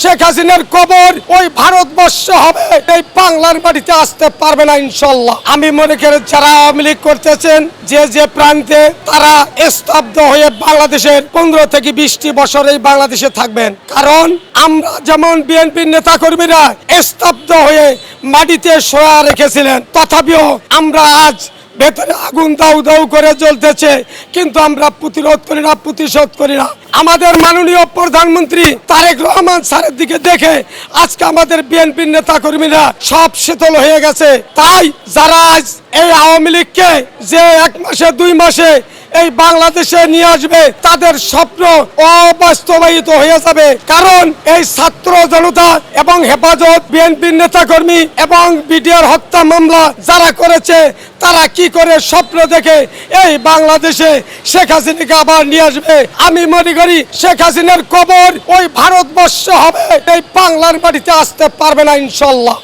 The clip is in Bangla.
শেখ হাসিনার কবর ওই ভারতবর্ষ হবে, এই বাংলার মাটিতে আসতে পারবে না ইনশাল্লাহ। আমি মনে করি যারা আওয়ামী লীগ করতেছেন যে প্রান্তে, তারা স্তব্ধ হয়ে বাংলাদেশের 15 থেকে 20টি বছর এই বাংলাদেশে থাকবেন। কারণ আমরা যেমন বিএনপির নেতা কর্মীরা স্তব্ধ হয়ে মাটিতে শোয়া রেখেছিলেন, তথাপিও আমরা আজ ভেতরে আগুন দাউ দাউ করে জ্বলতেছে, কিন্তু আমরা প্রতিরোধ করি না, প্রতিশোধ করি না। আমাদের মাননীয় প্রধানমন্ত্রী তারেক রহমান স্যারের দিকে দেখে আজকে আমাদের বিএনপির নেতা কর্মীরা সব শীতল হয়ে গেছে। তাই যারা আজ এই আওয়ামী লীগকে যে 1 মাসে 2 মাসে এই বাংলাদেশে নিয়ে আসবে, তাদের স্বপ্ন অবাস্তবায়িত হয়ে যাবে। কারণ এই ছাত্র জনতা এবং হেফাজত, বিএনপির নেতাকর্মী এবং বিডিআর হত্যা মামলা যারা করেছে, তারা কি করে স্বপ্ন দেখে এই বাংলাদেশে শেখ হাসিনাকে আবার নিয়ে আসবে। আমি মনে করি শেখ হাসিনার কবর ওই ভারতবর্ষ হবে, এই বাংলার মাটিতে আসতে পারবে না ইনশাল্লাহ।